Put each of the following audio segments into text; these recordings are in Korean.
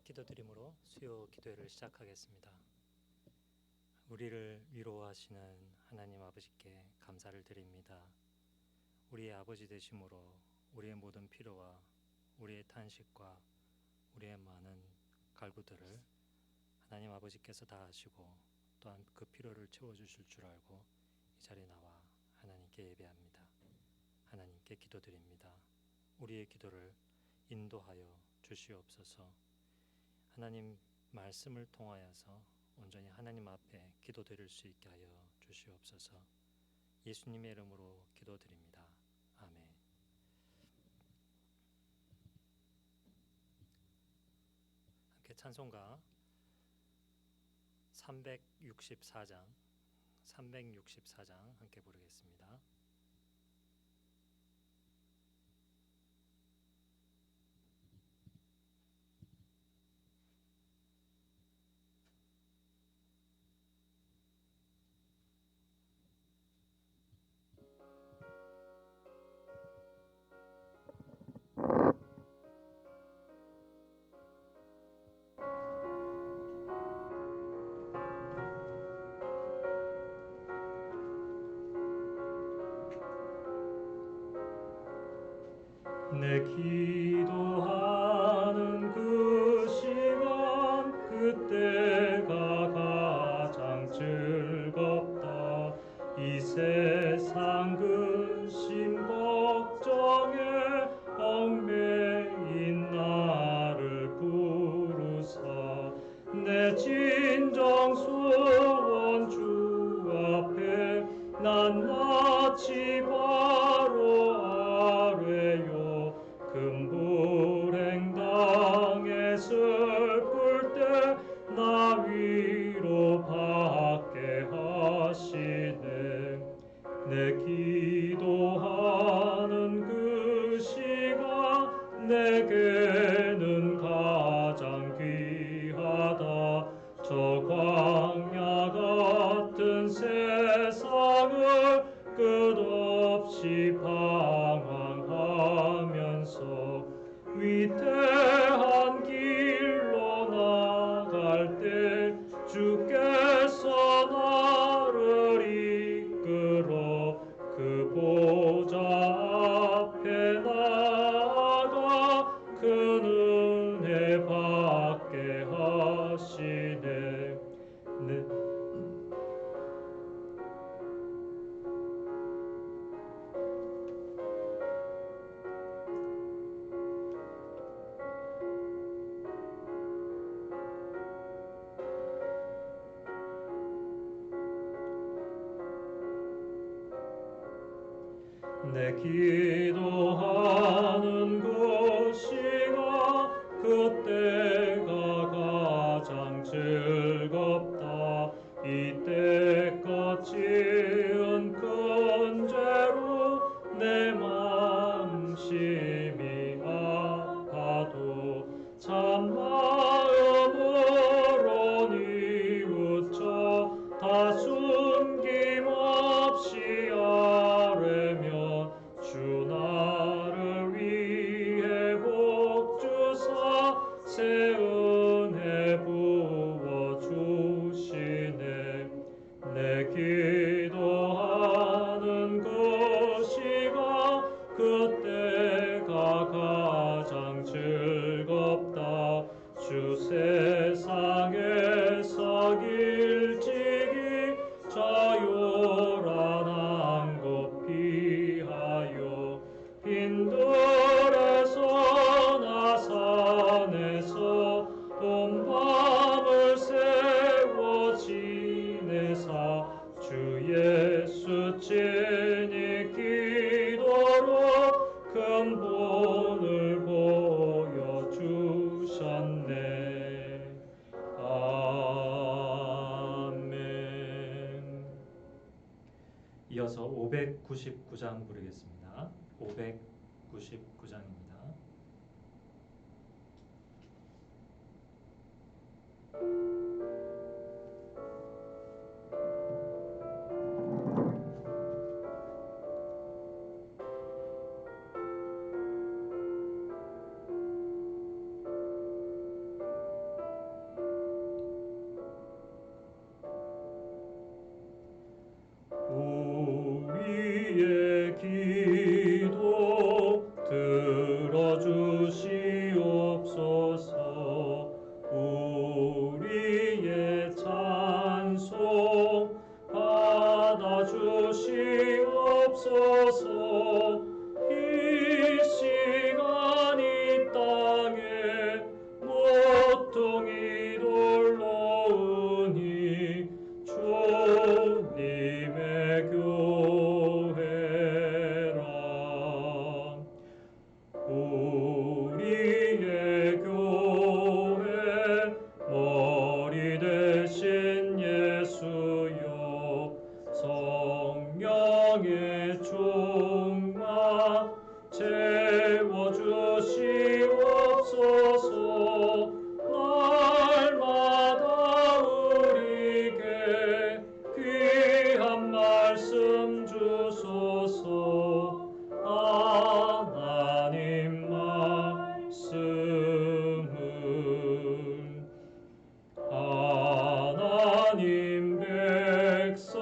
기도드림으로 수요 기도회를 시작하겠습니다. 우리를 위로하시는 하나님 아버지께 감사를 드립니다. 우리의 아버지 되심으로 우리의 모든 필요와 우리의 탄식과 우리의 많은 갈구들을 하나님 아버지께서 다 아시고 또한 그 필요를 채워주실 줄 알고 이 자리에 나와 하나님께 예배합니다. 하나님께 기도드립니다. 우리의 기도를 인도하여 주시옵소서. 하나님 말씀을 통하여서 온전히 하나님 앞에 기도드릴 수 있게 하여 주시옵소서. 예수님의 이름으로 기도드립니다. 아멘. 함께 찬송가 364장 함께 부르겠습니다. 내 기도하는 그 시간 그때가 가장 즐겁다. 이 세상 근심 걱정에 얽매인 나를 부르사 내 진정 소원 주 앞에 낱낱이 바로 아뢰요. 금불행 당에 슬플 때 나 위로받게 하시네. 내 기도하는 그 시간 내게는 가장 귀하다. 저 광야 같은 세상을 끝없이 방황하면서 위대한 길로 나갈 때 주께서 나를 이끌어 그 보좌 앞에 나아가 그 은혜 받게 하시네. 내 기도하는 그 시간 그때가 가장 즐겁다. 이때껏 지은 큰 죄로 내 마음 심히 아파도 참 마음으로 뉘우쳐 다 숨김없이 아뢰면 주 나를 위해 복 주사 새 은혜 부어 주시네. 내 기도하는 그 시간 그때가 가장 즐겁다. 주 세상에서 일찍이 자유란 한곳 피하여 빈들에서나 산에서 봄밤을 세워 지내사 주 예수 친히 기도로 큰 본을 보여주셨네. 아멘. 이어서 599장 부르겠습니다. 599장입니다. 주시옵소서. 우리의 찬송 받아 주시옵소서. 이 시간 이 땅에 고통이 돌로우니 주님의 교회라. 우리의 교회 머리 대신 예수여, 성령의 충만 채워주시옵소서. 날마다 우리에게 귀한 말씀 주소서. 하나님 말씀을 하나님 백성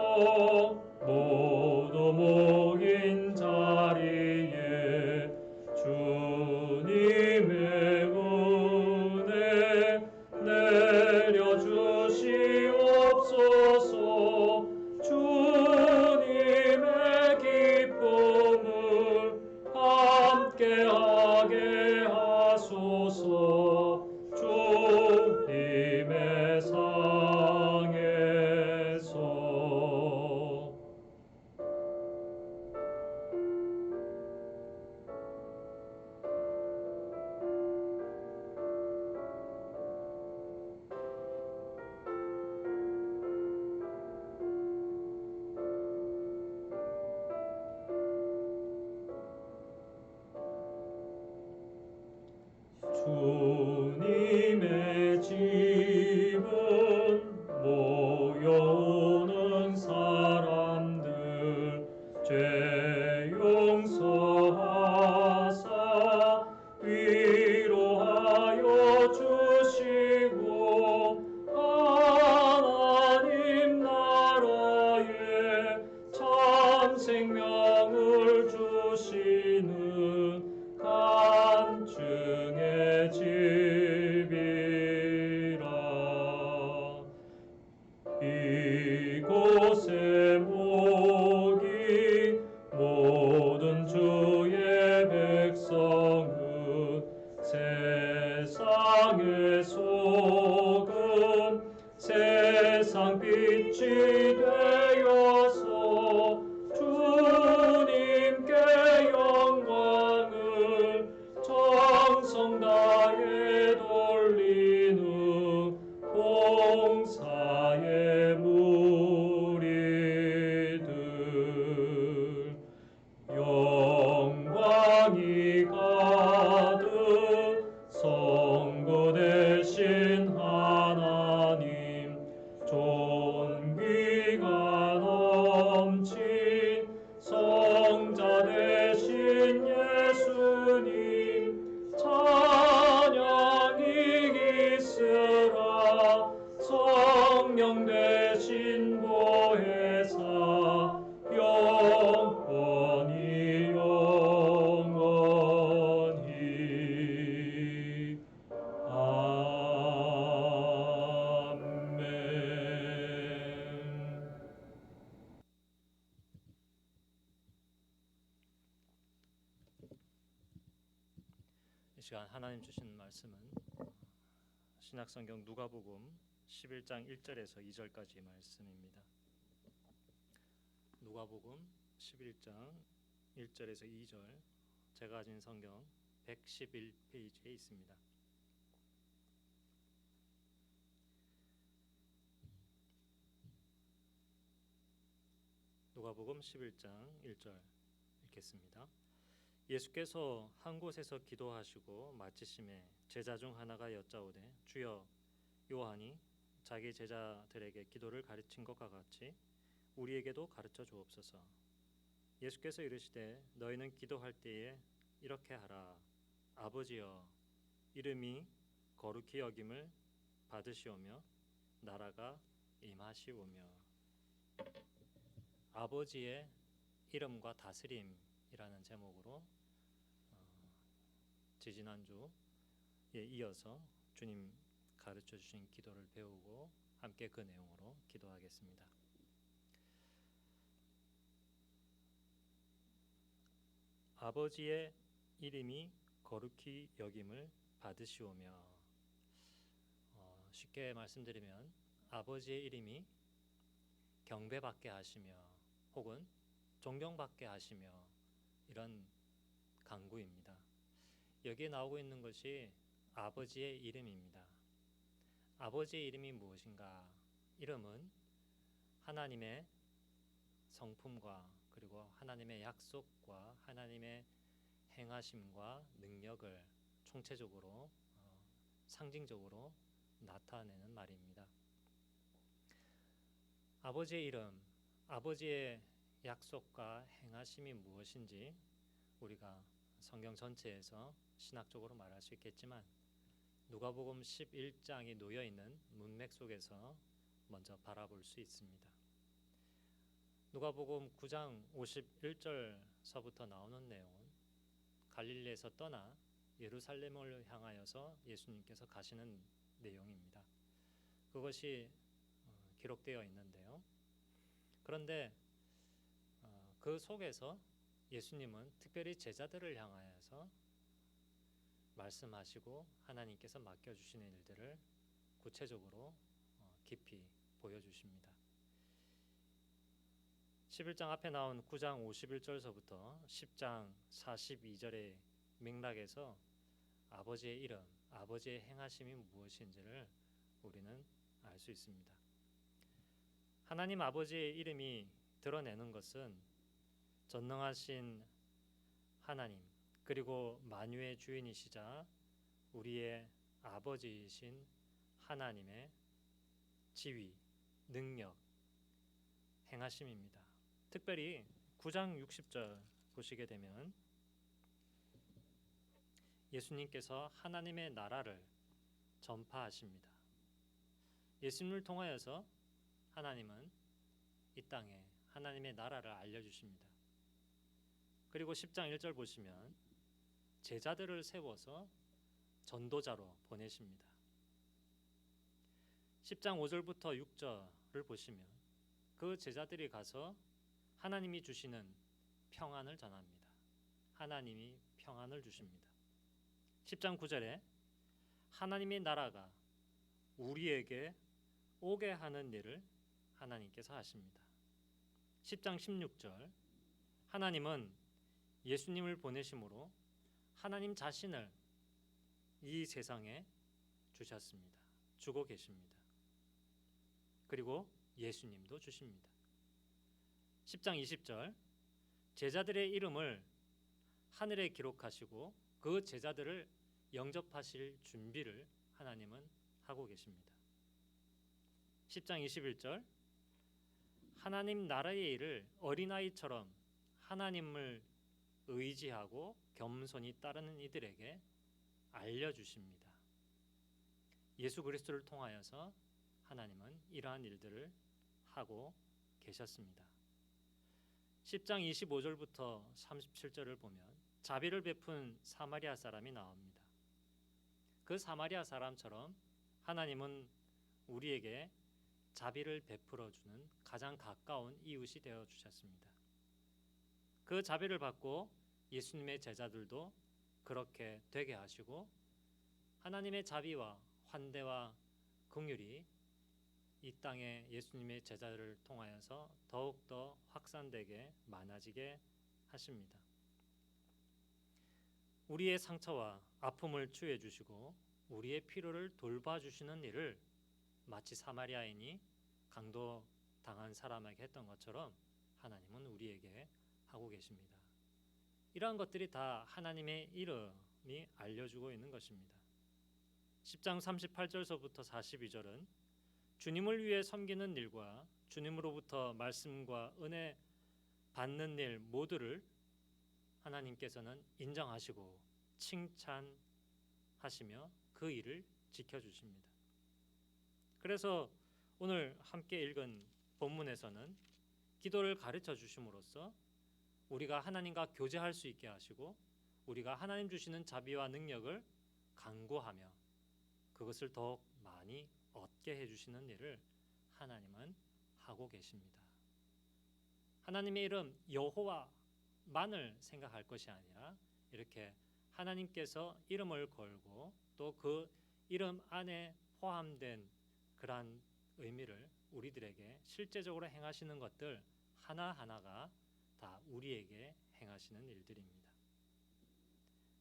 모두 모인 자리에 주님의 은혜 내려주시옵소서. 주님의 기쁨을 함께하게 하소서. 주님의 상에서 주님의 집은 모여오는 사람들 죄 용서하사 위로하여 주시고 하나님 나라에 참 생명을 주시는 간증의 집이라. 이곳에 모인 모든 주의 백성은 세상의 소금 세상 빛이 되어서 주님께 영광을 정성 다해 돌리는 봉사의 무리들. 영광이 가득 성부 되신 하나님, 존귀가 넘친 성자 되신 예수님, 찬양이 있으라. 성령 되신 보혜사 영원히 영원히 아멘. 이 시간 하나님 주신 말씀은 신약성경 누가복음 11장 1절에서 2절까지 말씀입니다. 누가복음 11장 1절에서 2절, 제가 가진 성경 111페이지에 있습니다. 누가복음 11장 1절 읽겠습니다. 예수께서 한 곳에서 기도하시고 마치심에 제자 중 하나가 여짜오되, 주여, 요한이 자기 제자들에게 기도를 가르친 것과 같이 우리에게도 가르쳐 주옵소서. 예수께서 이르시되, 너희는 기도할 때에 이렇게 하라. 아버지여, 이름이 거룩히 여김을 받으시오며 나라가 임하시오며. 아버지의 이름과 다스림이라는 제목으로 지지난주에 이어서 주님 가르쳐 주신 기도를 배우고 함께 그 내용으로 기도하겠습니다. 아버지의 이름이 거룩히 여김을 받으시오며, 쉽게 말씀드리면 아버지의 이름이 경배받게 하시며 혹은 존경받게 하시며, 이런 강구입니다. 여기에 나오고 있는 것이 아버지의 이름입니다. 아버지의 이름이 무엇인가? 이름은 하나님의 성품과 그리고 하나님의 약속과 하나님의 행하심과 능력을 총체적으로 상징적으로 나타내는 말입니다. 아버지의 이름, 아버지의 약속과 행하심이 무엇인지 우리가 성경 전체에서 신학적으로 말할 수 있겠지만 누가복음 11장이 놓여 있는 문맥 속에서 먼저 바라볼 수 있습니다. 누가복음 9장 51절서부터 나오는 내용은 갈릴리에서 떠나 예루살렘을 향하여서 예수님께서 가시는 내용입니다. 그것이 기록되어 있는데요. 그런데 그 속에서 예수님은 특별히 제자들을 향하여서 말씀하시고 하나님께서 맡겨주시는 일들을 구체적으로 깊이 보여주십니다. 11장 앞에 나온 9장 51절서부터 10장 42절의 맥락에서 아버지의 이름, 아버지의 행하심이 무엇인지를 우리는 알 수 있습니다. 하나님 아버지의 이름이 드러내는 것은 전능하신 하나님, 그리고 만유의 주인이시자 우리의 아버지이신 하나님의 지위, 능력, 행하심입니다. 특별히 9장 60절 보시게 되면 예수님께서 하나님의 나라를 전파하십니다. 예수님을 통하여서 하나님은 이 땅에 하나님의 나라를 알려주십니다. 그리고 10장 1절 보시면 제자들을 세워서 전도자로 보내십니다. 10장 5절부터 6절을 보시면 그 제자들이 가서 하나님이 주시는 평안을 전합니다. 하나님이 평안을 주십니다. 10장 9절에 하나님의 나라가 우리에게 오게 하는 일을 하나님께서 하십니다. 10장 16절 하나님은 예수님을 보내심으로 하나님 자신을 이 세상에 주셨습니다. 주고 계십니다. 그리고 예수님도 주십니다. 10장 20절 제자들의 이름을 하늘에 기록하시고 그 제자들을 영접하실 준비를 하나님은 하고 계십니다. 10장 21절 하나님 나라의 일을 어린아이처럼 하나님을 의지하고 겸손히 따르는 이들에게 알려주십니다. 예수 그리스도를 통하여서 하나님은 이러한 일들을 하고 계셨습니다. 10장 25절부터 37절을 보면 자비를 베푼 사마리아 사람이 나옵니다. 그 사마리아 사람처럼 하나님은 우리에게 자비를 베풀어 주는 가장 가까운 이웃이 되어 주셨습니다. 그 자비를 받고 예수님의 제자들도 그렇게 되게 하시고 하나님의 자비와 환대와 긍휼이 이 땅에 예수님의 제자들을 통하여서 더욱더 확산되게 많아지게 하십니다. 우리의 상처와 아픔을 치유해 주시고 우리의 필요를 돌봐주시는 일을 마치 사마리아인이 강도 당한 사람에게 했던 것처럼 하나님은 우리에게 하고 계십니다. 이러한 것들이 다 하나님의 이름이 알려주고 있는 것입니다. 10장 38절서부터 42절은 주님을 위해 섬기는 일과 주님으로부터 말씀과 은혜 받는 일 모두를 하나님께서는 인정하시고 칭찬하시며 그 일을 지켜주십니다. 그래서 오늘 함께 읽은 본문에서는 기도를 가르쳐 주심으로써 우리가 하나님과 교제할 수 있게 하시고 우리가 하나님 주시는 자비와 능력을 간구하며 그것을 더욱 많이 얻게 해주시는 일을 하나님은 하고 계십니다. 하나님의 이름 여호와만을 생각할 것이 아니라 이렇게 하나님께서 이름을 걸고 또 그 이름 안에 포함된 그러한 의미를 우리들에게 실제적으로 행하시는 것들 하나하나가 다 우리에게 행하시는 일들입니다.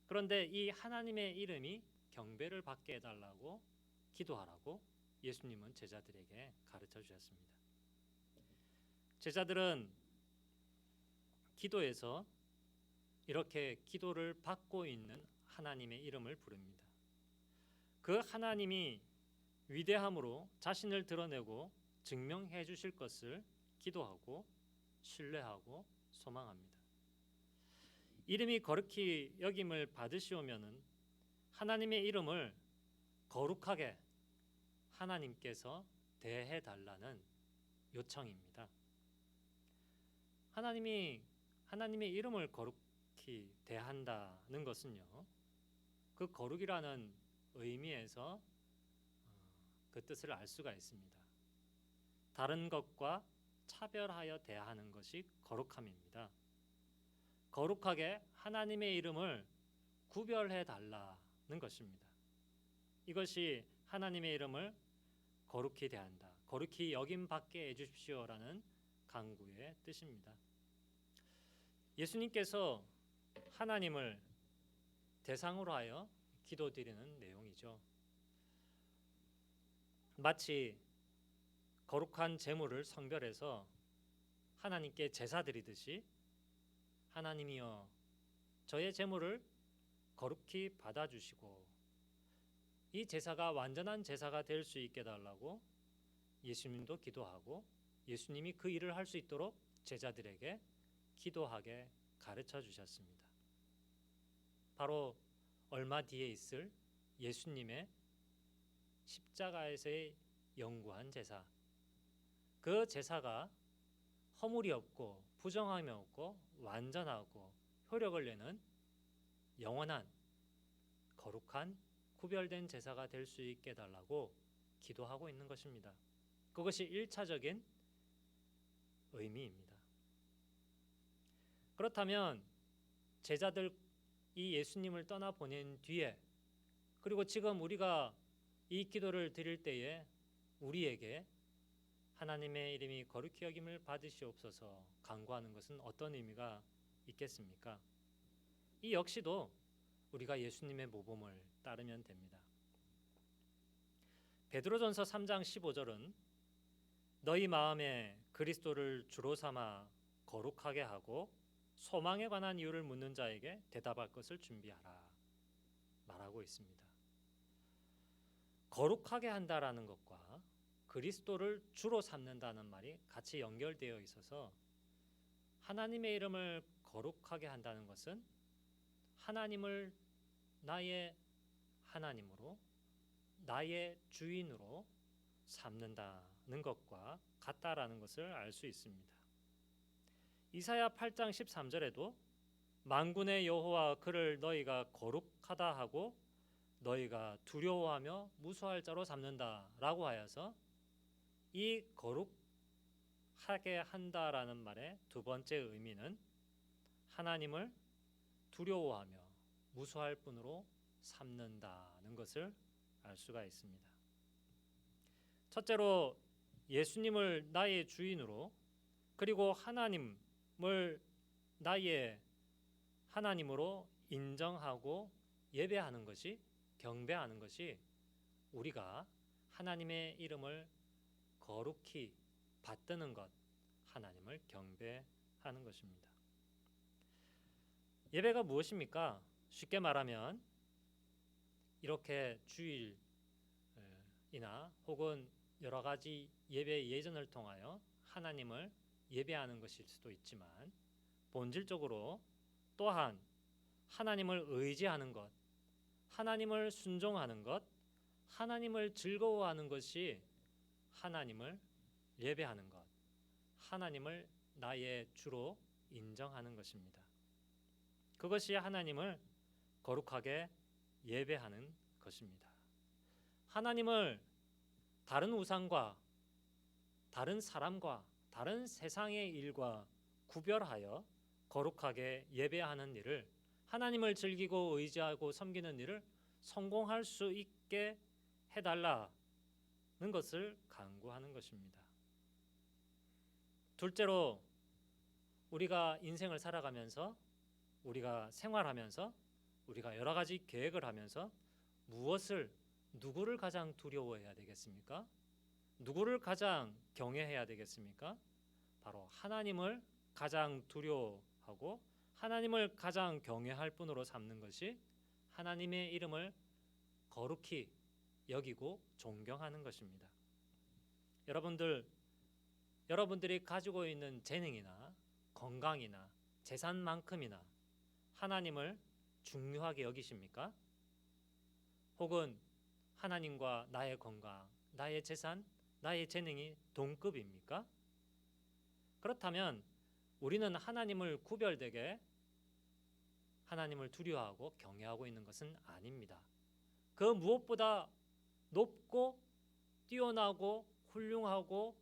그런데 이 하나님의 이름이 경배를 받게 해달라고 기도하라고 예수님은 제자들에게 가르쳐 주셨습니다. 제자들은 기도에서 이렇게 기도를 받고 있는 하나님의 이름을 부릅니다. 그 하나님이 위대함으로 자신을 드러내고 증명해 주실 것을 기도하고 신뢰하고 소망합니다. 이름이 거룩히 여김을 받으시오면은 하나님의 이름을 거룩하게 하나님께서 대해 달라는 요청입니다. 하나님의 이름을 거룩히 대한다는 것은요, 그 거룩이라는 의미에서 그 뜻을 알 수가 있습니다. 다른 것과 차별하여 대하는 것이 거룩함입니다. 거룩하게 하나님의 이름을 구별해 달라는 것입니다. 이것이 하나님의 이름을 거룩히 대한다, 거룩히 여김 받게 해주십시오라는 간구의 뜻입니다. 예수님께서 하나님을 대상으로 하여 기도드리는 내용이죠. 마치 거룩한 제물을 성별해서 하나님께 제사 드리듯이 하나님이여 저의 제물을 거룩히 받아주시고 이 제사가 완전한 제사가 될 수 있게 달라고 예수님도 기도하고 예수님이 그 일을 할 수 있도록 제자들에게 기도하게 가르쳐 주셨습니다. 바로 얼마 뒤에 있을 예수님의 십자가에서의 영구한 제사, 그 제사가 허물이 없고 부정함이 없고 완전하고 효력을 내는 영원한 거룩한 구별된 제사가 될 수 있게 해달라고 기도하고 있는 것입니다. 그것이 1차적인 의미입니다. 그렇다면 제자들이 예수님을 떠나보낸 뒤에 그리고 지금 우리가 이 기도를 드릴 때에 우리에게 하나님의 이름이 거룩히 여김을 받으시옵소서 간구하는 것은 어떤 의미가 있겠습니까? 이 역시도 우리가 예수님의 모범을 따르면 됩니다. 베드로전서 3장 15절은 너희 마음에 그리스도를 주로 삼아 거룩하게 하고 소망에 관한 이유를 묻는 자에게 대답할 것을 준비하라 말하고 있습니다. 거룩하게 한다라는 것과 그리스도를 주로 삼는다는 말이 같이 연결되어 있어서 하나님의 이름을 거룩하게 한다는 것은 하나님을 나의 하나님으로 나의 주인으로 삼는다는 것과 같다라는 것을 알 수 있습니다. 이사야 8장 13절에도 만군의 여호와 그를 너희가 거룩하다 하고 너희가 두려워하며 무수할 자로 삼는다라고 하여서 이 거룩하게 한다라는 말의 두 번째 의미는 하나님을 두려워하며 무수할 뿐으로 삼는다는 것을 알 수가 있습니다. 첫째로 예수님을 나의 주인으로 그리고 하나님을 나의 하나님으로 인정하고 예배하는 것이 경배하는 것이 우리가 하나님의 이름을 거룩히 받드는 것, 하나님을 경배하는 것입니다. 예배가 무엇입니까? 쉽게 말하면 이렇게 주일이나 혹은 여러 가지 예배 예전을 통하여 하나님을 예배하는 것일 수도 있지만 본질적으로 또한 하나님을 의지하는 것, 하나님을 순종하는 것, 하나님을 즐거워하는 것이 하나님을 예배하는 것, 하나님을 나의 주로 인정하는 것입니다. 그것이 하나님을 거룩하게 예배하는 것입니다. 하나님을 다른 우상과 다른 사람과 다른 세상의 일과 구별하여 거룩하게 예배하는 일을, 하나님을 즐기고 의지하고 섬기는 일을 성공할 수 있게 해달라는 것을 간구하는 것입니다. 둘째로, 우리가 인생을 살아가면서, 우리가 생활하면서, 우리가 여러 가지 계획을 하면서 누구를 가장 두려워해야 되겠습니까? 누구를 가장 경외해야 되겠습니까? 바로 하나님을 가장 두려워하고 하나님을 가장 경외할 분으로 삼는 것이 하나님의 이름을 거룩히 여기고 존경하는 것입니다. 여러분들이 가지고 있는 재능이나 건강이나 재산만큼이나 하나님을 중요하게 여기십니까? 혹은 하나님과 나의 건강, 나의 재산, 나의 재능이 동급입니까? 그렇다면 우리는 하나님을 구별되게 하나님을 두려워하고 경외하고 있는 것은 아닙니다. 그 무엇보다 높고 뛰어나고 훌륭하고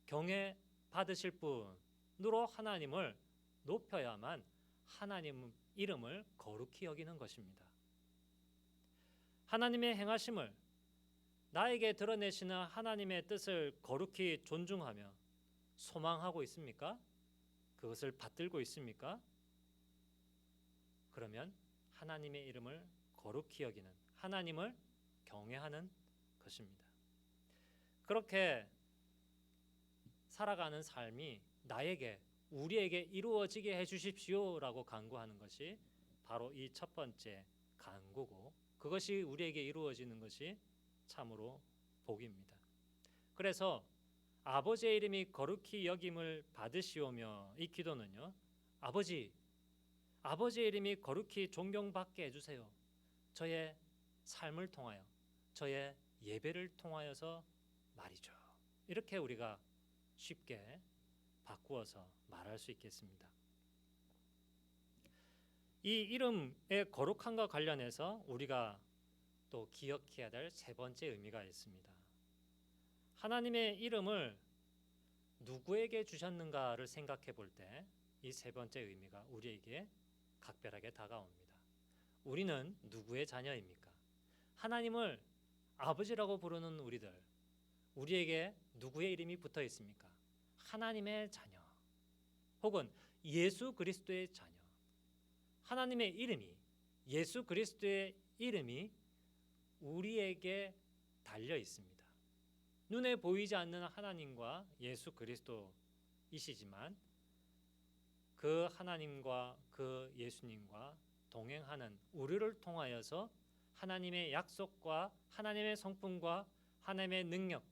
경외 받으실 분으로 하나님을 높여야만 하나님 이름을 거룩히 여기는 것입니다. 하나님의 행하심을, 나에게 드러내시는 하나님의 뜻을 거룩히 존중하며 소망하고 있습니까? 그것을 받들고 있습니까? 그러면 하나님의 이름을 거룩히 여기는, 하나님을 경외하는 것입니다. 그렇게 살아가는 삶이 우리에게 이루어지게 해주십시오라고 간구하는 것이 바로 이 첫 번째 간구고, 그것이 우리에게 이루어지는 것이 참으로 복입니다. 그래서 아버지의 이름이 거룩히 여김을 받으시오며, 이 기도는요, 아버지의 이름이 거룩히 존경받게 해주세요. 저의 삶을 통하여, 저의 예배를 통하여서 말이죠. 이렇게 우리가 쉽게 바꾸어서 말할 수 있겠습니다. 이 이름의 거룩함과 관련해서 우리가 또 기억해야 될 세 번째 의미가 있습니다. 하나님의 이름을 누구에게 주셨는가를 생각해 볼 때 이 세 번째 의미가 우리에게 각별하게 다가옵니다. 우리는 누구의 자녀입니까? 하나님을 아버지라고 부르는 우리에게 누구의 이름이 붙어 있습니까? 하나님의 자녀, 혹은 예수 그리스도의 자녀. 하나님의 이름이, 예수 그리스도의 이름이 우리에게 달려 있습니다. 눈에 보이지 않는 하나님과 예수 그리스도이시지만 그 하나님과 그 예수님과 동행하는 우리를 통하여서 하나님의 약속과 하나님의 성품과 하나님의 능력,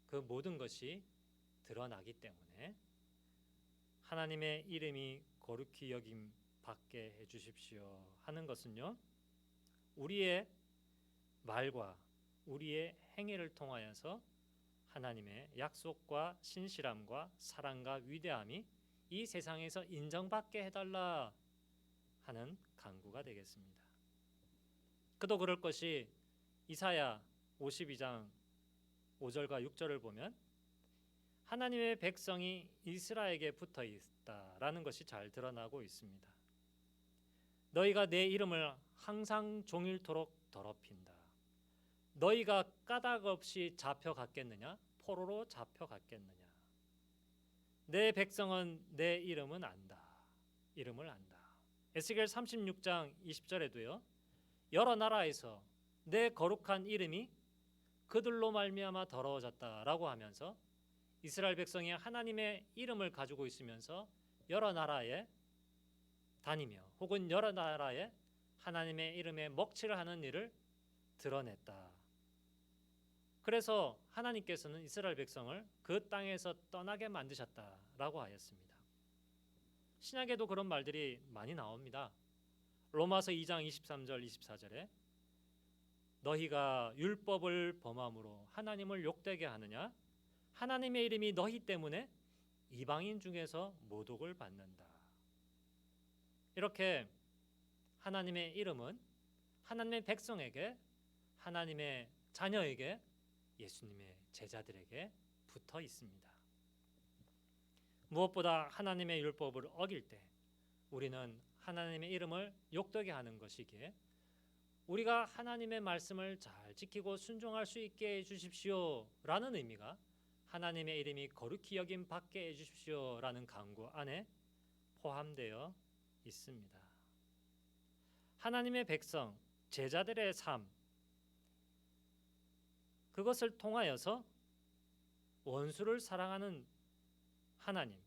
그 모든 것이 드러나기 때문에 하나님의 이름이 거룩히 여김 받게 해주십시오 하는 것은요, 우리의 말과 우리의 행위를 통하여서 하나님의 약속과 신실함과 사랑과 위대함이 이 세상에서 인정받게 해달라 하는 간구가 되겠습니다. 그도 그럴 것이 이사야 52장 5절과 6절을 보면 하나님의 백성이 이스라엘에게 붙어 있다라는 것이 잘 드러나고 있습니다. 너희가 내 이름을 항상 종일토록 더럽힌다. 너희가 까닭 없이 잡혀갔겠느냐? 포로로 잡혀갔겠느냐? 내 백성은 내 이름을 안다. 에스겔 36장 20절에도요. 여러 나라에서 내 거룩한 이름이 그들로 말미암아 더러워졌다라고 하면서 이스라엘 백성이 하나님의 이름을 가지고 있으면서 여러 나라에 다니며 혹은 여러 나라에 하나님의 이름에 먹칠을 하는 일을 드러냈다. 그래서 하나님께서는 이스라엘 백성을 그 땅에서 떠나게 만드셨다라고 하였습니다. 신약에도 그런 말들이 많이 나옵니다. 로마서 2장 23절 24절에 너희가 율법을 범함으로 하나님을 욕되게 하느냐? 하나님의 이름이 너희 때문에 이방인 중에서 모독을 받는다. 이렇게 하나님의 이름은 하나님의 백성에게, 하나님의 자녀에게, 예수님의 제자들에게 붙어 있습니다. 무엇보다 하나님의 율법을 어길 때 우리는 하나님의 이름을 욕되게 하는 것이기에 우리가 하나님의 말씀을 잘 지키고 순종할 수 있게 해주십시오 라는 의미가 하나님의 이름이 거룩히 여김 받게 해주십시오 라는 간구 안에 포함되어 있습니다. 하나님의 백성, 제자들의 삶, 그것을 통하여서 원수를 사랑하는 하나님,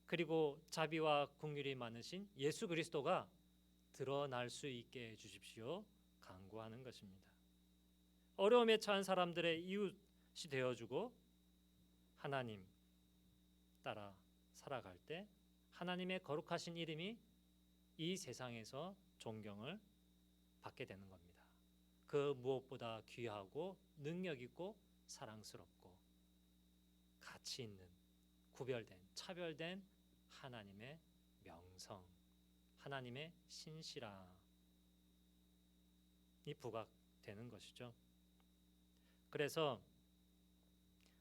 그리고 자비와 긍휼이 많으신 예수 그리스도가 드러날 수 있게 해주십시오 간구하는 것입니다. 어려움에 처한 사람들의 이웃이 되어주고 하나님 따라 살아갈 때 하나님의 거룩하신 이름이 이 세상에서 존경을 받게 되는 겁니다. 그 무엇보다 귀하고 능력 있고 사랑스럽고 가치 있는 구별된 차별된 하나님의 명성, 하나님의 신실함이 부각되는 것이죠. 그래서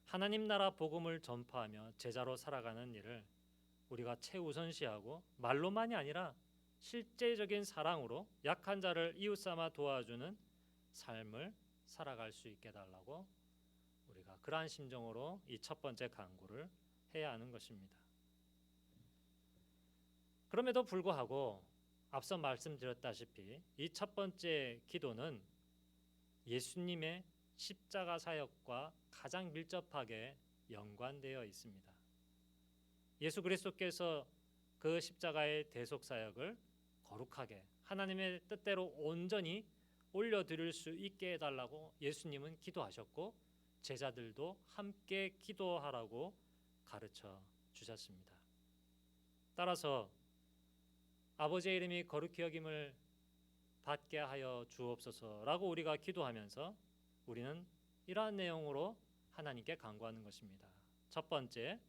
하나님 나라 복음을 전파하며 제자로 살아가는 일을 우리가 최우선시하고 말로만이 아니라 실제적인 사랑으로 약한 자를 이웃삼아 도와주는 삶을 살아갈 수 있게 해달라고 우리가 그러한 심정으로 이 첫 번째 간구를 해야 하는 것입니다. 그럼에도 불구하고 앞서 말씀드렸다시피 이 첫 번째 기도는 예수님의 십자가 사역과 가장 밀접하게 연관되어 있습니다. 예수 그리스도께서 그 십자가의 대속 사역을 거룩하게 하나님의 뜻대로 온전히 올려드릴 수 있게 해달라고 예수님은 기도하셨고 제자들도 함께 기도하라고 가르쳐 주셨습니다. 따라서 아버지의 이름이 거룩히 여김을 받게 하여 주옵소서라고 우리가 기도하면서 우리는 이러한 내용으로 하나님께 간구하는 것입니다. 첫 번째,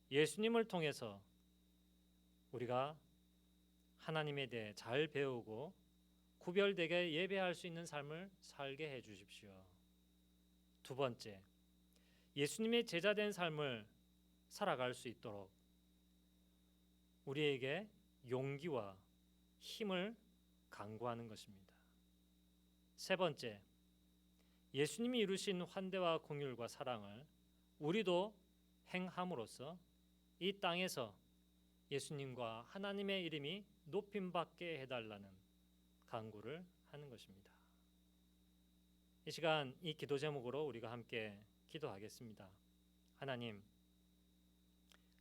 예수님을 통해서 우리가 하나님에 대해 잘 배우고 구별되게 예배할 수 있는 삶을 살게 해 주십시오. 두 번째, 예수님의 제자된 삶을 살아갈 수 있도록 우리에게 용기와 힘을 간구하는 것입니다. 세 번째, 예수님이 이루신 환대와 긍휼과 사랑을 우리도 행함으로써 이 땅에서 예수님과 하나님의 이름이 높임받게 해달라는 간구를 하는 것입니다. 이 시간 이 기도 제목으로 우리가 함께 기도하겠습니다. 하나님,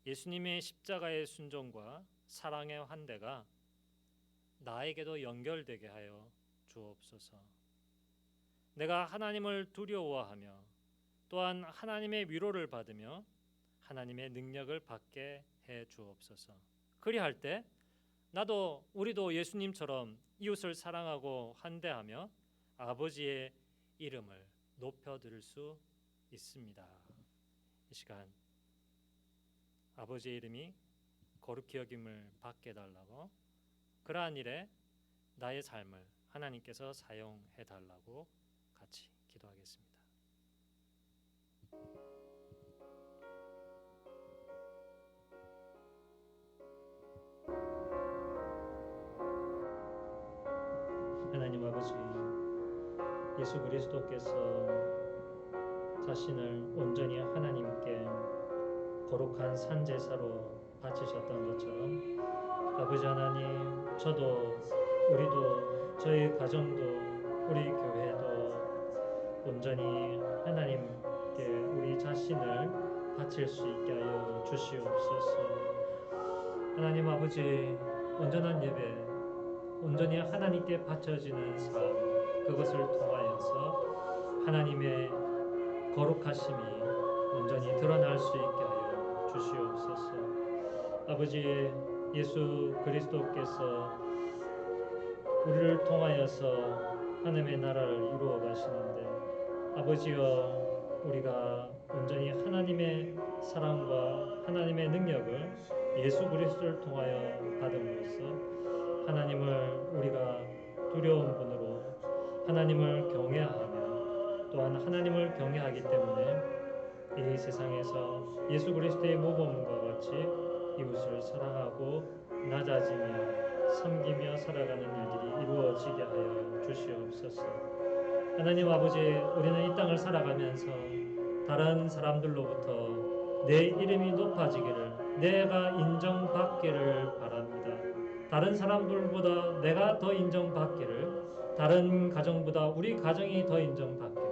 예수님의 십자가의 순종과 사랑의 환대가 나에게도 연결되게 하여 주옵소서. 내가 하나님을 두려워하며 또한 하나님의 위로를 받으며 하나님의 능력을 받게 해 주옵소서. 그리할 때 우리도 예수님처럼 이웃을 사랑하고 환대하며 아버지의 이름을 높여드릴 수 있습니다. 이 시간 아버지의 이름이 거룩히 여김을 받게 해달라고, 그러한 일에 나의 삶을 하나님께서 사용해 달라고 같이 기도하겠습니다. 하나님 아버지, 예수 그리스도께서 자신을 온전히 하나님께 거룩한 산제사로 바치셨던 것처럼 아버지 하나님, 우리도 저희 가정도 우리 교회도 온전히 하나님께 우리 자신을 바칠 수 있게 하여 주시옵소서. 하나님 아버지, 온전한 예배, 온전히 하나님께 바쳐지는 삶, 그것을 통하여서 하나님의 거룩하심이 온전히 드러날 수 있게 하여 주시옵소서. 아버지, 예수 그리스도께서 우리를 통하여서 하나님의 나라를 이루어 가시는데, 아버지여, 우리가 온전히 하나님의 사랑과 하나님의 능력을 예수 그리스도를 통하여 받음으로써 하나님을 우리가 두려운 분으로 하나님을 경외하며 또한 하나님을 경외하기 때문에 이 세상에서 예수 그리스도의 모범과 같이 이웃을 사랑하고 낮아지며 섬기며 살아가는 일들이 이루어지게 하여 주시옵소서. 하나님 아버지, 우리는 이 땅을 살아가면서 다른 사람들로부터 내 이름이 높아지기를, 내가 인정받기를 바랍니다. 다른 사람들보다 내가 더 인정받기를, 다른 가정보다 우리 가정이 더 인정받기를,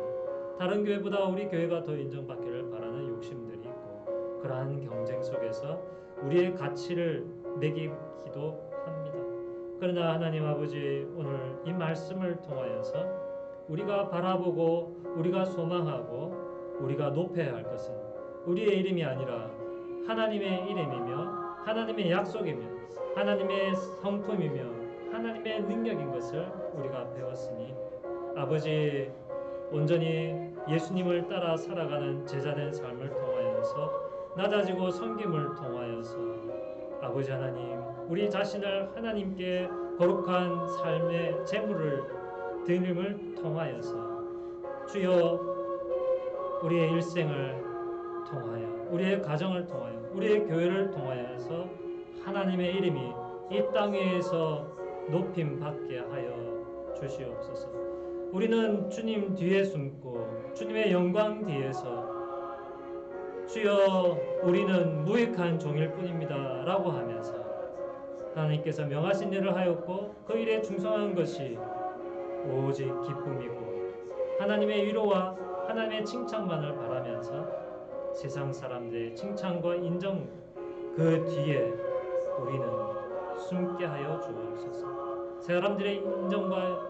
다른 교회보다 우리 교회가 더 인정받기를 바라는 욕심들이 있고, 그러한 경쟁 속에서 우리의 가치를 매기기도 합니다. 그러나 하나님 아버지, 오늘 이 말씀을 통하여서 우리가 바라보고 우리가 소망하고 우리가 높여야 할 것은 우리의 이름이 아니라 하나님의 이름이며 하나님의 약속이며 하나님의 성품이며 하나님의 능력인 것을 우리가 배웠으니, 아버지, 온전히 예수님을 따라 살아가는 제자된 삶을 통하여서 낮아지고 섬김을 통하여서 아버지 하나님, 우리 자신을 하나님께 거룩한 삶의 제물을 드림을 통하여서 주여 우리의 일생을 통하여 우리의 가정을 통하여 우리의 교회를 통하여서 하나님의 이름이 이 땅 위에서 높임 받게 하여 주시옵소서. 우리는 주님 뒤에 숨고 주님의 영광 뒤에서 주여 우리는 무익한 종일 뿐입니다 라고 하면서 하나님께서 명하신 일을 하였고 그 일에 충성한 것이 오직 기쁨이고 하나님의 위로와 하나님의 칭찬만을 바라면서 세상 사람들의 칭찬과 인정 그 뒤에 우리는 숨게 하여 주옵소서. 사람들의 인정과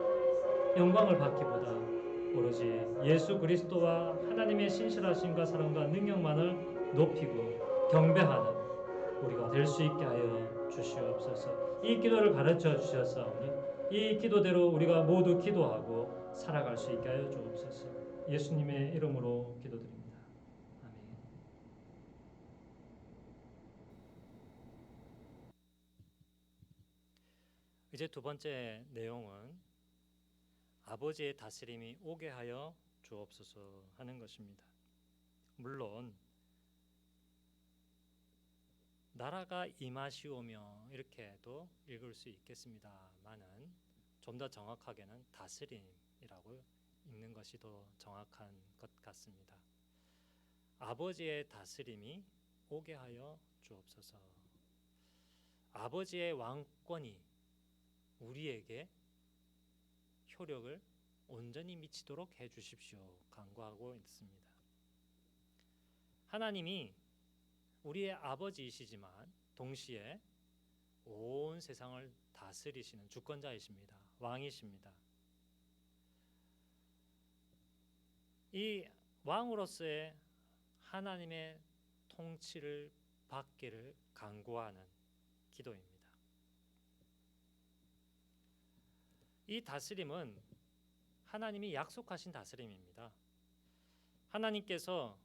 영광을 받기보다 오로지 예수 그리스도와 하나님의 신실하심과 사랑과 능력만을 높이고 경배하는 우리가 될 수 있게 하여 주시옵소서. 이 기도를 가르쳐 주셨사오니 이 기도대로 우리가 모두 기도하고 살아갈 수 있게 하여 주옵소서. 예수님의 이름으로 기도드립니다. 아멘. 이제 두 번째 내용은 아버지의 다스림이 오게 하여 주옵소서 하는 것입니다. 물론 나라가 임하시오며 이렇게도 읽을 수 있겠습니다만은 좀 더 정확하게는 다스림이라고 읽는 것이 더 정확한 것 같습니다. 아버지의 다스림이 오게 하여 주옵소서. 아버지의 왕권이 우리에게 효력을 온전히 미치도록 해 주십시오 간구하고 있습니다. 하나님이 우리의 아버지이시지만 동시에 온 세상을 다스리시는 주권자이십니다. 왕이십니다. 이 왕으로서의 하나님의 통치를 받기를 간구하는 기도입니다. 이 다스림은 하나님이 약속하신 다스림입니다. 하나님께서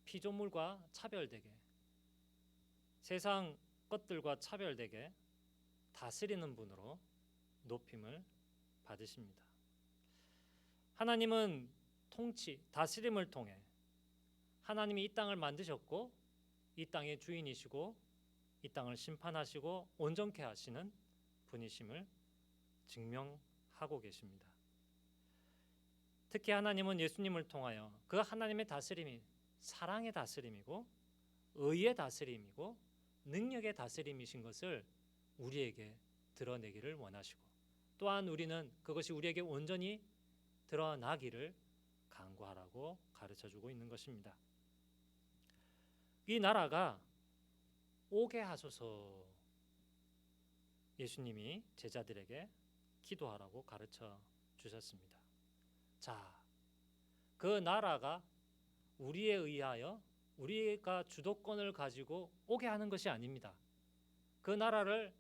피조물과 차별되게 세상 것들과 차별되게 다스리는 분으로 높임을 받으십니다. 하나님은 통치, 다스림을 통해 하나님이 이 땅을 만드셨고 이 땅의 주인이시고 이 땅을 심판하시고 온전케 하시는 분이심을 증명하고 계십니다. 특히 하나님은 예수님을 통하여 그 하나님의 다스림이 사랑의 다스림이고 의의 다스림이고 능력의 다스림이신 것을 우리에게 드러내기를 원하시고 또한 우리는 그것이 우리에게 온전히 드러나기를 간구하라고 가르쳐주고 있는 것입니다. 이 나라가 오게 하소서 예수님이 제자들에게 기도하라고 가르쳐 주셨습니다. 자, 그 나라가 우리에 의하여 우리가 주도권을 가지고 오게 하는 것이 아닙니다. 그 나라를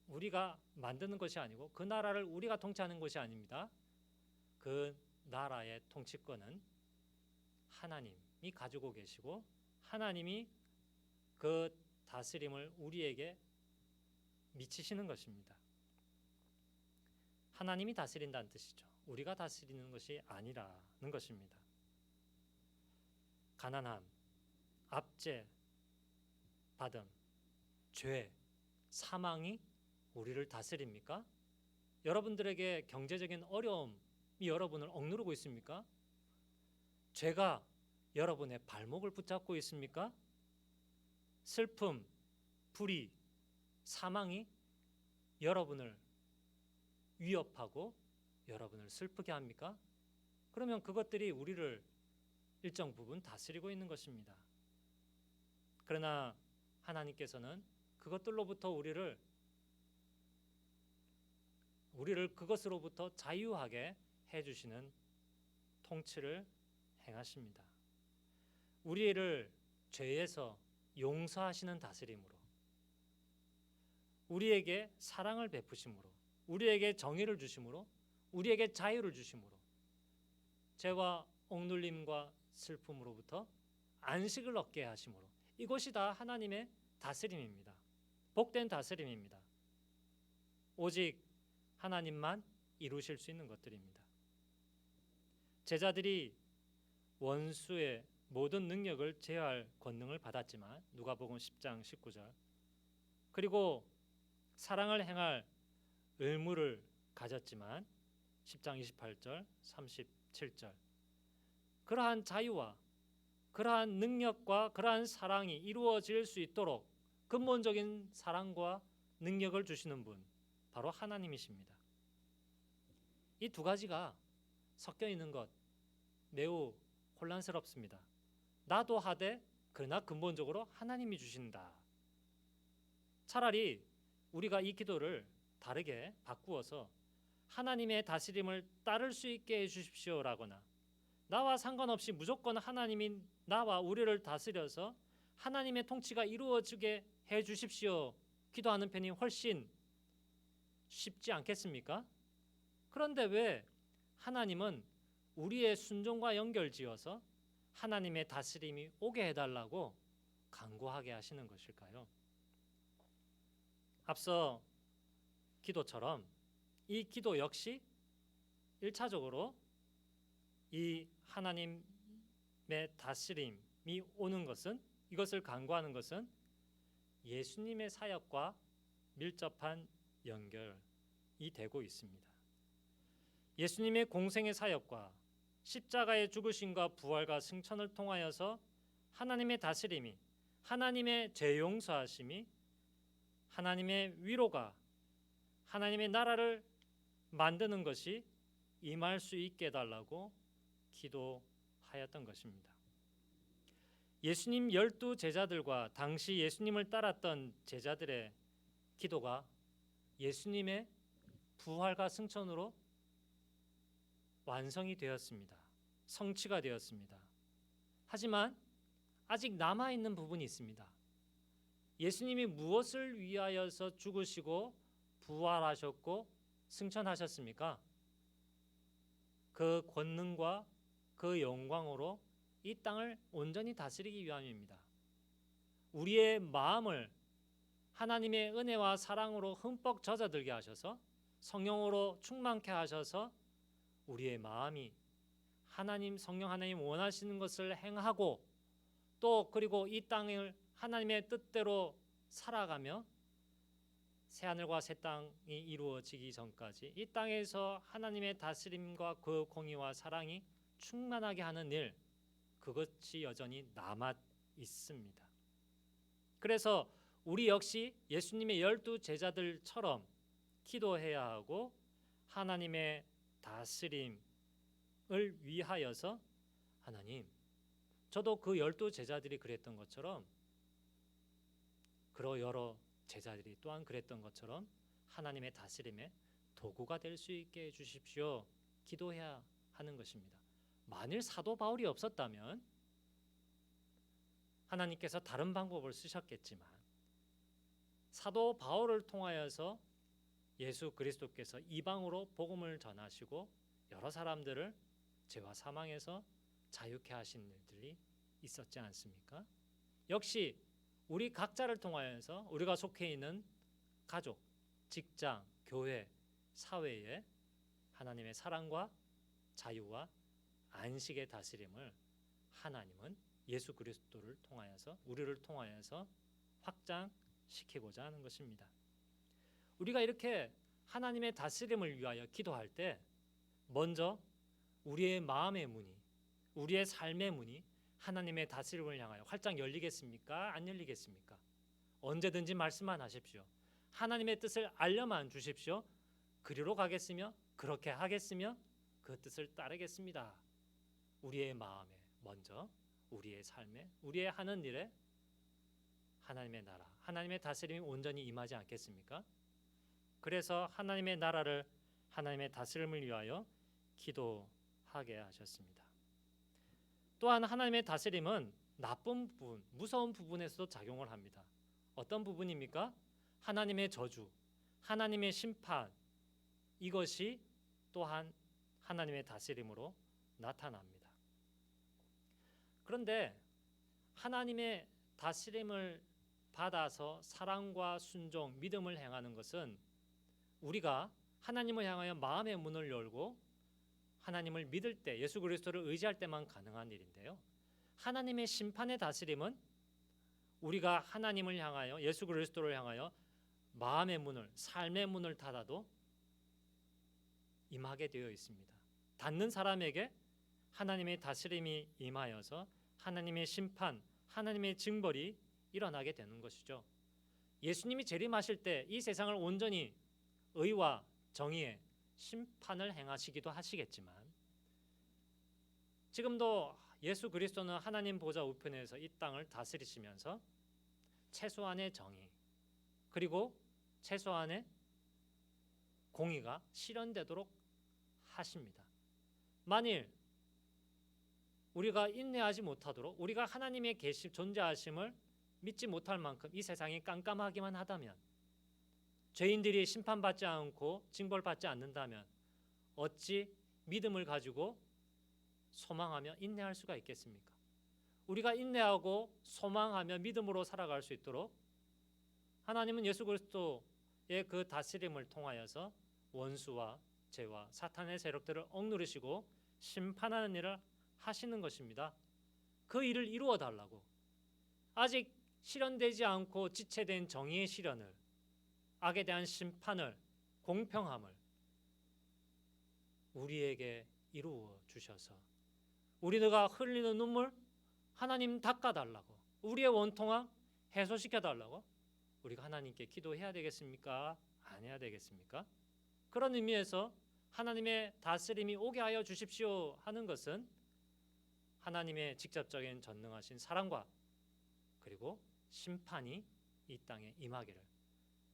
우리가 만드는 것이 아니고 그 나라를 우리가 통치하는 것이 아닙니다. 그 나라의 통치권은 하나님이 가지고 계시고 하나님이 그 다스림을 우리에게 미치시는 것입니다. 하나님이 다스린다는 뜻이죠. 우리가 다스리는 것이 아니라는 것입니다. 가난함, 압제, 받음, 죄, 사망이 우리를 다스립니까? 여러분들에게 경제적인 어려움이 여러분을 억누르고 있습니까? 죄가 여러분의 발목을 붙잡고 있습니까? 슬픔, 불의, 사망이 여러분을 위협하고 여러분을 슬프게 합니까? 그러면 그것들이 우리를 일정 부분 다스리고 있는 것입니다. 그러나 하나님께서는 그것들로부터 우리를 그것으로부터 자유하게 해주시는 통치를 행하십니다. 우리를 죄에서 용서하시는 다스림으로, 우리에게 사랑을 베푸심으로, 우리에게 정의를 주심으로, 우리에게 자유를 주심으로, 죄와 억눌림과 슬픔으로부터 안식을 얻게 하심으로, 이것이 다 하나님의 다스림입니다. 복된 다스림입니다. 오직 하나님만 이루실 수 있는 것들입니다. 제자들이 원수의 모든 능력을 제어할 권능을 받았지만 누가복음 10장 19절, 그리고 사랑을 행할 의무를 가졌지만 10장 28절 37절, 그러한 자유와 그러한 능력과 그러한 사랑이 이루어질 수 있도록 근본적인 사랑과 능력을 주시는 분, 바로 하나님이십니다. 이 두 가지가 섞여 있는 것 매우 혼란스럽습니다. 나도 하되 그러나 근본적으로 하나님이 주신다. 차라리 우리가 이 기도를 다르게 바꾸어서 하나님의 다스림을 따를 수 있게 해주십시오라거나, 나와 상관없이 무조건 하나님이 나와 우리를 다스려서 하나님의 통치가 이루어지게 해주십시오 기도하는 편이 훨씬 쉽지 않겠습니까? 그런데 왜 하나님은 우리의 순종과 연결지어서 하나님의 다스림이 오게 해달라고 간구하게 하시는 것일까요? 앞서 기도처럼 이 기도 역시 1차적으로 이 하나님의 다스림이 오는 것은, 이것을 간구하는 것은 예수님의 사역과 밀접한 연결이 되고 있습니다. 예수님의 공생의 사역과 십자가의 죽으심과 부활과 승천을 통하여서 하나님의 다스림이, 하나님의 죄 용서하심이, 하나님의 위로가, 하나님의 나라를 만드는 것이 임할 수 있게 해달라고 기도하였던 것입니다. 예수님 12 제자들과 당시 예수님을 따랐던 제자들의 기도가 예수님의 부활과 승천으로 완성이 되었습니다. 성취가 되었습니다. 하지만 아직 남아있는 부분이 있습니다. 예수님이 무엇을 위하여서 죽으시고 부활하셨고 승천하셨습니까? 그 권능과 그 영광으로 이 땅을 온전히 다스리기 위함입니다. 우리의 마음을 하나님의 은혜와 사랑으로 흠뻑 젖어들게 하셔서 성령으로 충만케 하셔서 우리의 마음이 하나님, 성령 하나님 원하시는 것을 행하고, 또 그리고 이 땅을 하나님의 뜻대로 살아가며 새하늘과 새 땅이 이루어지기 전까지 이 땅에서 하나님의 다스림과 그 공의와 사랑이 충만하게 하는 일, 그것이 여전히 남아 있습니다. 그래서 우리 역시 예수님의 12 제자들처럼 기도해야 하고, 하나님의 다스림을 위하여서, 하나님, 저도 그 12 제자들이 그랬던 것처럼, 그러 여러 제자들이 또한 그랬던 것처럼 하나님의 다스림의 도구가 될 수 있게 해주십시오 기도해야 하는 것입니다. 만일 사도 바울이 없었다면 하나님께서 다른 방법을 쓰셨겠지만, 사도 바울을 통하여서 예수 그리스도께서 이방으로 복음을 전하시고 여러 사람들을 죄와 사망에서 자유케 하신 일들이 있었지 않습니까? 역시 우리 각자를 통하여서 우리가 속해 있는 가족, 직장, 교회, 사회에 하나님의 사랑과 자유와 안식의 다스림을 하나님은 예수 그리스도를 통하여서 우리를 통하여서 확장시키고자 하는 것입니다. 우리가 이렇게 하나님의 다스림을 위하여 기도할 때 먼저 우리의 마음의 문이, 우리의 삶의 문이 하나님의 다스림을 향하여 활짝 열리겠습니까? 안 열리겠습니까? 언제든지 말씀만 하십시오. 하나님의 뜻을 알려만 주십시오. 그리로 가겠으며 그렇게 하겠으며 그 뜻을 따르겠습니다. 우리의 마음에 먼저 우리의 삶에 우리의 하는 일에 하나님의 나라, 하나님의 다스림이 온전히 임하지 않겠습니까? 그래서 하나님의 나라를, 하나님의 다스림을 위하여 기도하게 하셨습니다. 또한 하나님의 다스림은 나쁜 부분, 무서운 부분에서도 작용을 합니다. 어떤 부분입니까? 하나님의 저주, 하나님의 심판, 이것이 또한 하나님의 다스림으로 나타납니다. 그런데 하나님의 다스림을 받아서 사랑과 순종, 믿음을 행하는 것은 우리가 하나님을 향하여 마음의 문을 열고 하나님을 믿을 때, 예수 그리스도를 의지할 때만 가능한 일인데요. 하나님의 심판의 다스림은 우리가 하나님을 향하여, 예수 그리스도를 향하여 마음의 문을, 삶의 문을 닫아도 임하게 되어 있습니다. 닫는 사람에게 하나님의 다스림이 임하여서 하나님의 심판, 하나님의 징벌이 일어나게 되는 것이죠. 예수님이 재림하실 때 이 세상을 온전히 의와 정의의 심판을 행하시기도 하시겠지만 지금도 예수 그리스도는 하나님 보좌 우편에서 이 땅을 다스리시면서 최소한의 정의 그리고 최소한의 공의가 실현되도록 하십니다. 만일 우리가 인내하지 못하도록 우리가 하나님의 존재하심을 믿지 못할 만큼 이 세상이 깜깜하기만 하다면 죄인들이 심판받지 않고 징벌받지 않는다면 어찌 믿음을 가지고 소망하며 인내할 수가 있겠습니까? 우리가 인내하고 소망하며 믿음으로 살아갈 수 있도록 하나님은 예수 그리스도의 그 다스림을 통하여서 원수와 죄와 사탄의 세력들을 억누르시고 심판하는 일을 하시는 것입니다. 그 일을 이루어 달라고, 아직 실현되지 않고 지체된 정의의 실현을, 악에 대한 심판을, 공평함을 우리에게 이루어 주셔서 우리가 흘리는 눈물 하나님 닦아달라고, 우리의 원통함 해소시켜달라고 우리가 하나님께 기도해야 되겠습니까? 안 해야 되겠습니까? 그런 의미에서 하나님의 다스림이 오게 하여 주십시오 하는 것은 하나님의 직접적인 전능하신 사랑과 그리고 심판이 이 땅에 임하기를,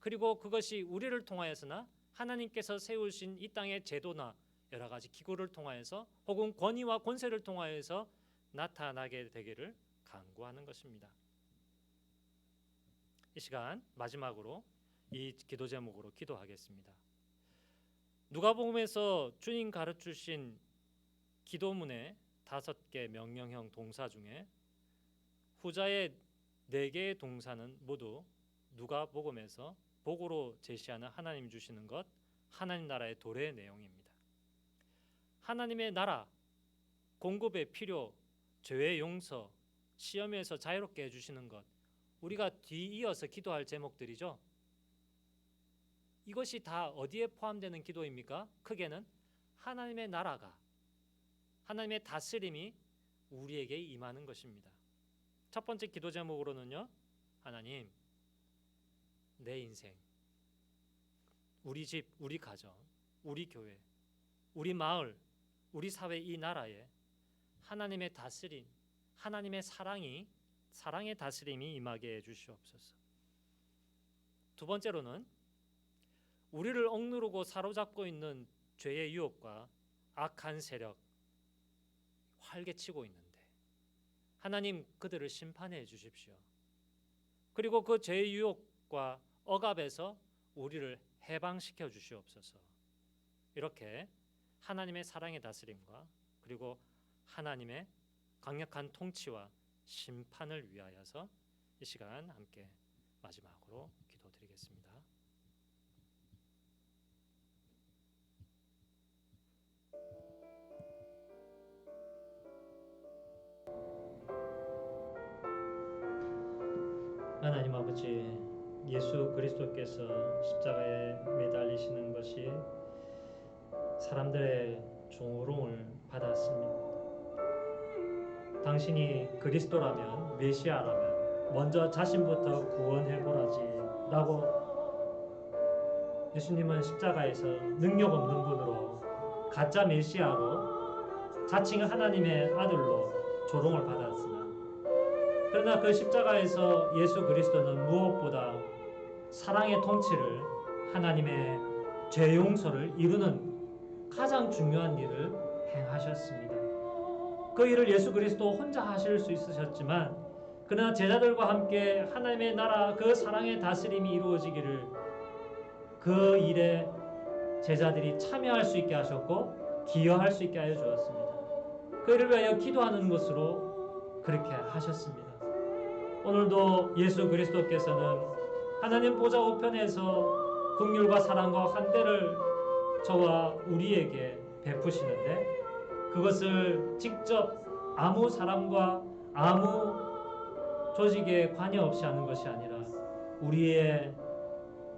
그리고 그것이 우리를 통하여서나 하나님께서 세우신 이 땅의 제도나 여러 가지 기구를 통하여서 혹은 권위와 권세를 통하여서 나타나게 되기를 간구하는 것입니다. 이 시간 마지막으로 이 기도 제목으로 기도하겠습니다. 누가복음에서 주님 가르치신 기도문의 5개 명령형 동사 중에 후자의 4개의 동사는 모두 누가복음에서 복으로 제시하는 하나님 주시는 것, 하나님 나라의 도래의 내용입니다. 하나님의 나라, 공급의 필요, 죄의 용서, 시험에서 자유롭게 해주시는 것, 우리가 뒤이어서 기도할 제목들이죠. 이것이 다 어디에 포함되는 기도입니까? 크게는 하나님의 나라가, 하나님의 다스림이 우리에게 임하는 것입니다. 첫 번째 기도 제목으로는요, 하나님, 내 인생, 우리 집, 우리 가정, 우리 교회, 우리 마을, 우리 사회, 이 나라에 하나님의 다스림, 하나님의 사랑의 다스림이 임하게 해주시옵소서. 두 번째로는 우리를 억누르고 사로잡고 있는 죄의 유혹과 악한 세력 활개치고 있는데 하나님 그들을 심판해 주십시오. 그리고 그 죄의 유혹과 억압에서 우리를 해방시켜 주시옵소서. 이렇게 하나님의 사랑의 다스림과 그리고 하나님의 강력한 통치와 심판을 위하여서 이 시간 함께 마지막으로 기도드리겠습니다. 하나님 아버지, 예수 그리스도께서 십자가에 매달리시는 것이 사람들의 조롱을 받았습니다. 당신이 그리스도라면, 메시아라면 먼저 자신부터 구원해보라지 라고 예수님은 십자가에서 능력 없는 분으로, 가짜 메시아로, 자칭 하나님의 아들로 조롱을 받았으나, 그러나 그 십자가에서 예수 그리스도는 무엇보다 사랑의 통치를, 하나님의 죄 용서를 이루는 가장 중요한 일을 행하셨습니다. 그 일을 예수 그리스도 혼자 하실 수 있으셨지만, 그러나 제자들과 함께 하나님의 나라 그 사랑의 다스림이 이루어지기를 그 일에 제자들이 참여할 수 있게 하셨고 기여할 수 있게 하여 주었습니다. 그 일을 위하여 기도하는 것으로 그렇게 하셨습니다. 오늘도 예수 그리스도께서는 하나님 보좌 우편에서 긍휼과 사랑과 환대를 저와 우리에게 베푸시는데, 그것을 직접 아무 사람과 아무 조직에 관여 없이 하는 것이 아니라 우리의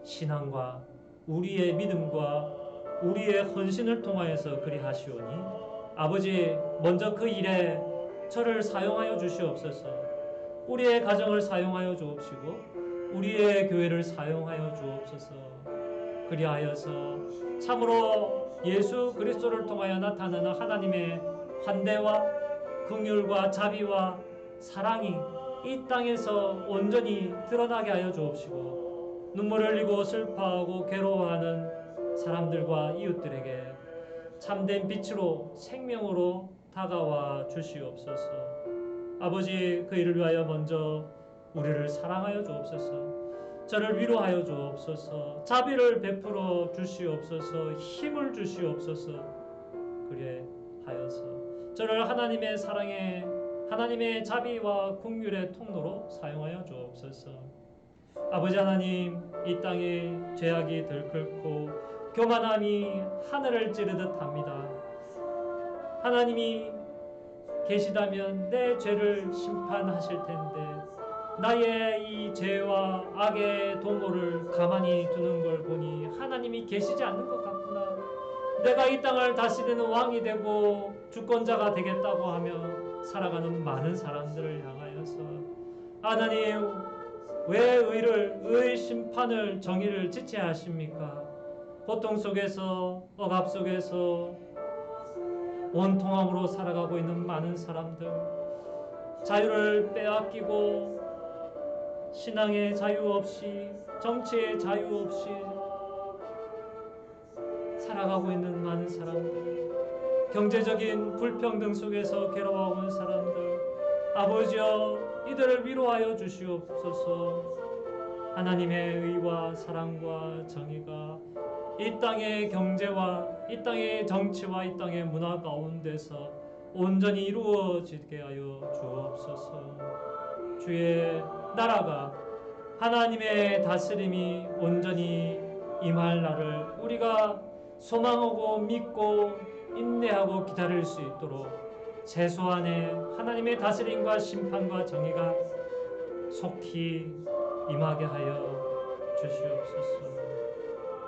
신앙과 우리의 믿음과 우리의 헌신을 통하여서 그리 하시오니, 아버지 먼저 그 일에 저를 사용하여 주시옵소서. 우리의 가정을 사용하여 주옵시고 우리의 교회를 사용하여 주옵소서. 그리하여서 참으로 예수 그리스도를 통하여 나타나는 하나님의 환대와 긍휼과 자비와 사랑이 이 땅에서 온전히 드러나게 하여 주옵시고, 눈물을 흘리고 슬퍼하고 괴로워하는 사람들과 이웃들에게 참된 빛으로 생명으로 다가와 주시옵소서. 아버지, 그 일을 위하여 먼저 우리를 사랑하여 주옵소서. 저를 위로하여 주옵소서. 자비를 베풀어 주시옵소서. 힘을 주시옵소서. 그래 하여서 저를 하나님의 사랑에, 하나님의 자비와 긍휼의 통로로 사용하여 주옵소서. 아버지 하나님, 이 땅에 죄악이 들끓고 교만함이 하늘을 찌르듯 합니다. 하나님이 계시다면 내 죄를 심판하실 텐데, 나의 이 죄와 악의 도모를 가만히 두는 걸 보니 하나님이 계시지 않는 것 같구나. 내가 이 땅을 다스리는 왕이 되고 주권자가 되겠다고 하며 살아가는 많은 사람들을 향하여서, 하나님 왜 의의 심판을, 정의를 지체하십니까? 고통 속에서, 억압 속에서 원통함으로 살아가고 있는 많은 사람들, 자유를 빼앗기고 신앙의 자유 없이, 정치의 자유 없이 살아가고 있는 많은 사람들, 경제적인 불평등 속에서 괴로워하고 있는 사람들, 아버지여 이들을 위로하여 주시옵소서. 하나님의 의와 사랑과 정의가 이 땅의 경제와 이 땅의 정치와 이 땅의 문화 가운데서 온전히 이루어지게 하여 주옵소서. 주의 나라가, 하나님의 다스림이 온전히 임할 날을 우리가 소망하고 믿고 인내하고 기다릴 수 있도록 세수 안에 하나님의 다스림과 심판과 정의가 속히 임하게 하여 주시옵소서.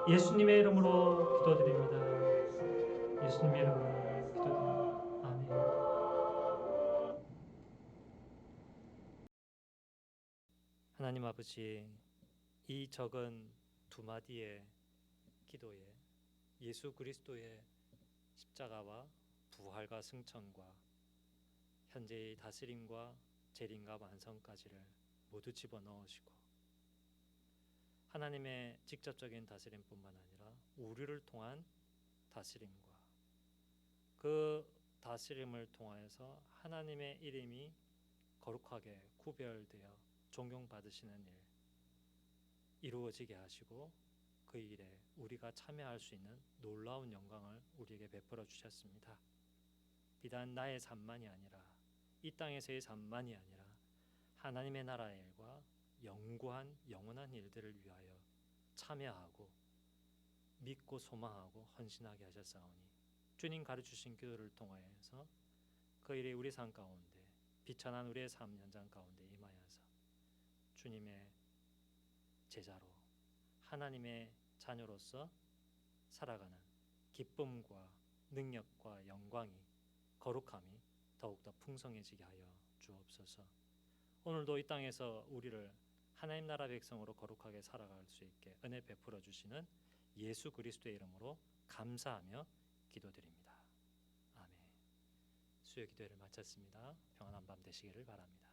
예수님의 이름으로 기도드립니다. 예수님의 이름으로 기도드립니다. 아멘. 하나님 아버지, 이 적은 두 마디의 기도에 예수 그리스도의 십자가와 부활과 승천과 현재의 다스림과 재림과 완성까지를 모두 집어넣으시고, 하나님의 직접적인 다스림뿐만 아니라 우리를 통한 다스림과 그 다스림을 통하여서 하나님의 이름이 거룩하게 구별되어 존경받으시는 일 이루어지게 하시고, 그 일에 우리가 참여할 수 있는 놀라운 영광을 우리에게 베풀어 주셨습니다. 비단 나의 삶만이 아니라, 이 땅에서의 삶만이 아니라 하나님의 나라의 일과 영구한 영원한 일들을 위하여 참여하고 믿고 소망하고 헌신하게 하셨사오니, 주님 가르치신 기도를 통하여서 그 일이 우리 삶 가운데, 비천한 우리의 삶 현장 가운데 임하여서 주님의 제자로 하나님의 자녀로서 살아가는 기쁨과 능력과 영광이 거룩함이 더욱더 풍성해지게 하여 주옵소서. 오늘도 이 땅에서 우리를 하나님 나라 백성으로 거룩하게 살아갈 수 있게 은혜 베풀어 주시는 예수 그리스도의 이름으로 감사하며 기도드립니다. 아멘. 수요 기도회를 마쳤습니다. 평안한 밤 되시기를 바랍니다.